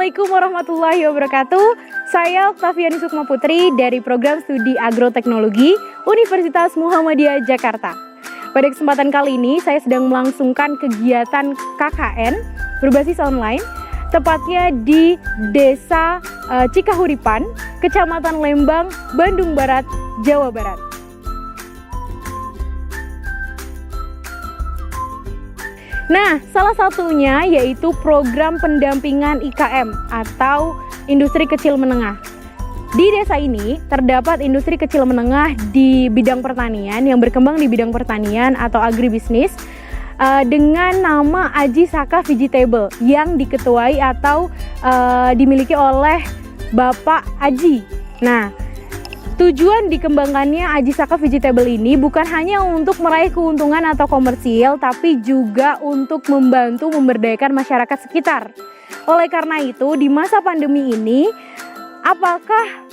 Assalamualaikum warahmatullahi wabarakatuh. Saya Oktaviani Sukma Putri dari Program Studi Agroteknologi Universitas Muhammadiyah Jakarta. Pada kesempatan kali ini saya sedang melangsungkan kegiatan KKN berbasis online, tepatnya di Desa Cikahuripan, Kecamatan Lembang, Bandung Barat, Jawa Barat. Nah, salah satunya yaitu program pendampingan IKM atau industri kecil menengah. Di desa ini terdapat industri kecil menengah di bidang pertanian yang berkembang di bidang pertanian atau agribisnis dengan nama Aji Saka Vegetable yang diketuai atau dimiliki oleh Bapak Aji. Nah, tujuan dikembangkannya Aji Saka Vegetable ini bukan hanya untuk meraih keuntungan atau komersil, tapi juga untuk membantu memberdayakan masyarakat sekitar. Oleh karena itu, di masa pandemi ini, apakah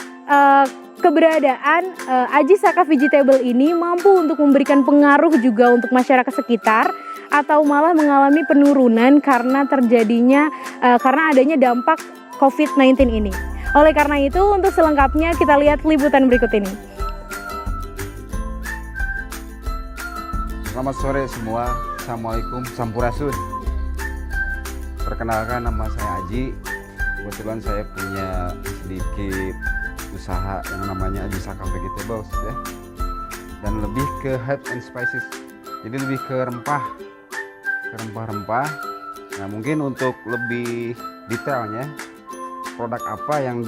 keberadaan Aji Saka Vegetable ini mampu untuk memberikan pengaruh juga untuk masyarakat sekitar, atau malah mengalami penurunan karena adanya dampak COVID-19 ini? Oleh karena itu, untuk selengkapnya kita lihat liputan berikut ini. Selamat sore semua. Assalamualaikum, Sampurasun. Perkenalkan, nama saya Aji. Kebetulan saya punya sedikit usaha yang namanya Aji Saka Vegetables ya. Dan lebih ke herb and spices. Jadi lebih ke rempah-rempah. Nah, mungkin untuk lebih detailnya, produk apa yang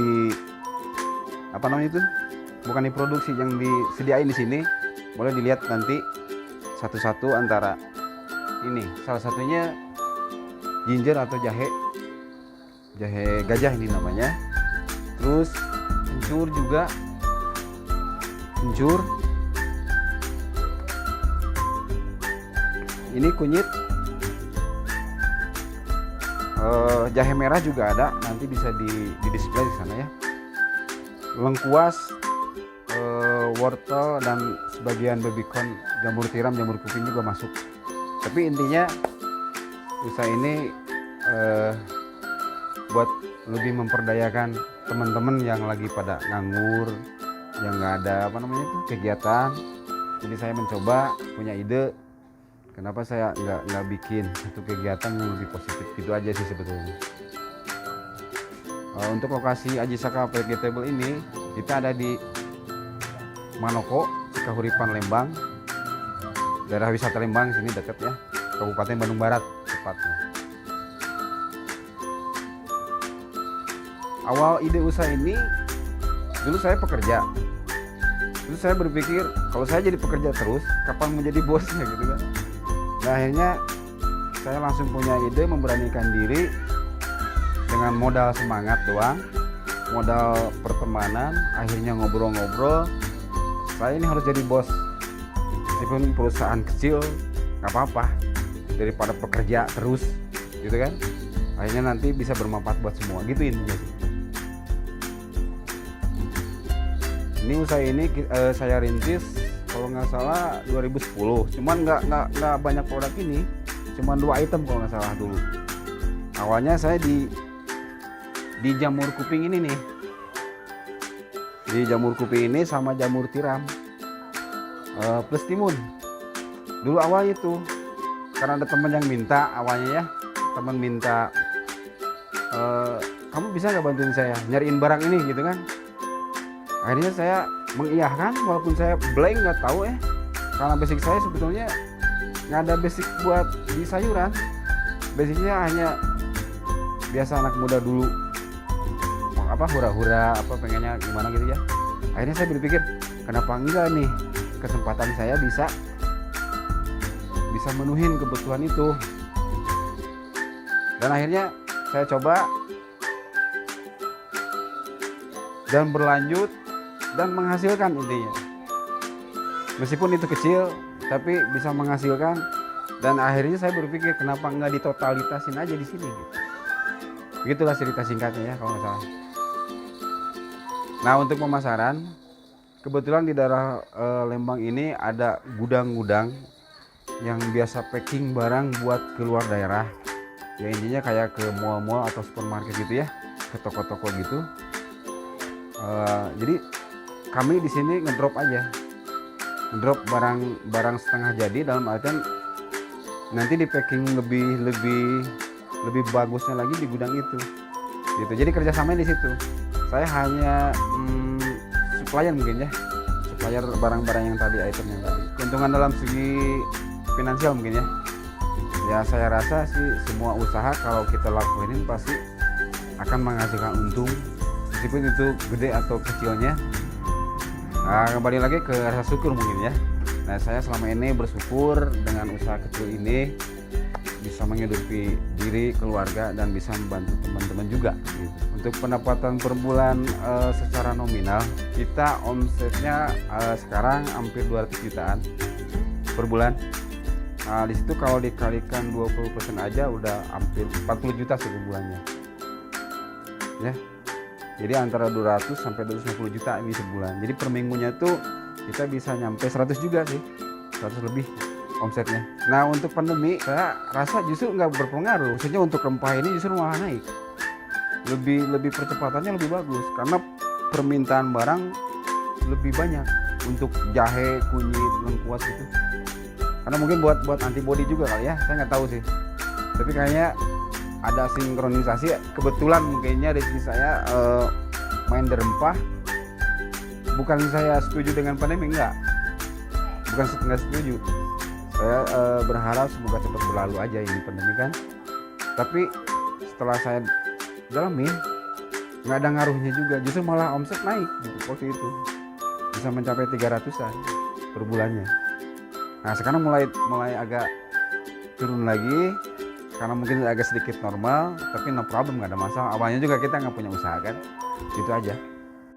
bukan diproduksi, yang disediain di sini, boleh dilihat nanti satu-satu antara ini. Salah satunya ginger atau jahe gajah ini namanya. Terus kencur juga, ini kunyit. Jahe merah juga ada, nanti bisa di display di sana ya. Lengkuas, wortel, dan sebagian baby corn, jamur tiram, jamur kuping juga masuk. Tapi intinya usaha ini buat lebih memperdayakan teman-teman yang lagi pada nganggur, yang nggak ada kegiatan. Jadi saya mencoba punya ide, kenapa saya nggak bikin satu kegiatan yang lebih positif, gitu aja sih sebetulnya. Untuk lokasi Aji Saka Vegetable ini, kita ada di Manoko, Cikahuripan, Lembang, daerah wisata Lembang, sini dekat ya, Kabupaten Bandung Barat tepatnya. Awal ide usaha ini, dulu saya pekerja. Terus saya berpikir, kalau saya jadi pekerja terus, kapan menjadi bosnya gitu kan. Nah, akhirnya saya langsung punya ide, memberanikan diri dengan modal semangat doang, modal pertemanan. Akhirnya ngobrol-ngobrol, saya ini harus jadi bos, meskipun perusahaan kecil nggak apa-apa, daripada pekerja terus gitu kan. Akhirnya nanti bisa bermanfaat buat semua, gitu intinya sih. Ini usaha ini saya rintis kalau nggak salah 2010, cuman nggak banyak produk ini, cuman 2 item kalau nggak salah dulu. Awalnya saya di jamur kuping ini nih, di jamur kuping ini sama jamur tiram plus timun. Dulu awal itu karena ada teman yang minta, awalnya ya, teman minta, kamu bisa nggak bantuin saya nyariin barang ini gitu kan. Akhirnya saya mengiyakan, walaupun saya blank, nggak tahu karena basic saya sebetulnya nggak ada basic buat di sayuran. Basicnya hanya biasa anak muda dulu, hura-hura, pengennya gimana gitu ya. Akhirnya saya berpikir, kenapa enggak nih, kesempatan saya bisa menuhin kebutuhan itu. Dan akhirnya saya coba dan berlanjut dan menghasilkan intinya. Meskipun itu kecil, tapi bisa menghasilkan. Dan akhirnya saya berpikir, kenapa enggak ditotalitasin aja di sini gitu. Begitulah cerita singkatnya ya, kalau nggak salah. Nah, untuk pemasaran, kebetulan di daerah Lembang ini ada gudang-gudang yang biasa packing barang buat keluar daerah. Ya intinya kayak ke mall-mall atau supermarket gitu ya. ke toko-toko gitu. Jadi kami di sini ngedrop aja, ngedrop barang setengah jadi, dalam artian nanti di packing lebih bagusnya lagi di gudang itu gitu. Jadi kerjasamanya di situ. Saya hanya supplier mungkin ya, supplier barang-barang yang tadi, item yang tadi. Keuntungan dalam segi finansial mungkin ya saya rasa sih semua usaha kalau kita lakuin pasti akan menghasilkan untung, meskipun itu gede atau kecilnya. Nah, kembali lagi ke rasa syukur mungkin ya. Nah, saya selama ini bersyukur dengan usaha kecil ini bisa menghidupi diri, keluarga, dan bisa membantu teman-teman juga gitu. Untuk pendapatan per bulan secara nominal kita omsetnya sekarang hampir 200 jutaan per bulan. Nah, di situ kalau dikalikan 20% aja udah hampir 40 juta sih per bulannya. Ya. Jadi antara 200 sampai 250 juta ini sebulan. Jadi per minggunya tuh kita bisa nyampe 100 juga sih, 100 lebih omsetnya. Nah, untuk pandemi saya rasa justru nggak berpengaruh. Maksudnya untuk rempah ini justru malah naik. Lebih percepatannya lebih bagus karena permintaan barang lebih banyak untuk jahe, kunyit, lengkuas gitu. Karena mungkin buat antibody juga kali ya, saya nggak tahu sih. Tapi kayaknya ada sinkronisasi. Kebetulan mungkinnya dari sisi saya main di rempah. Bukan saya setuju dengan pandemi, enggak. Bukan nggak setuju. Saya berharap semoga cepat berlalu aja ini pandemi kan. Tapi setelah saya dalamin, nggak ada ngaruhnya juga. Justru malah omset naik gitu, waktu itu. Bisa mencapai 300-an per bulannya. Nah, sekarang mulai agak turun lagi karena mungkin agak sedikit normal, tapi no problem, nggak ada masalah. Awalnya juga kita nggak punya usaha kan, gitu aja.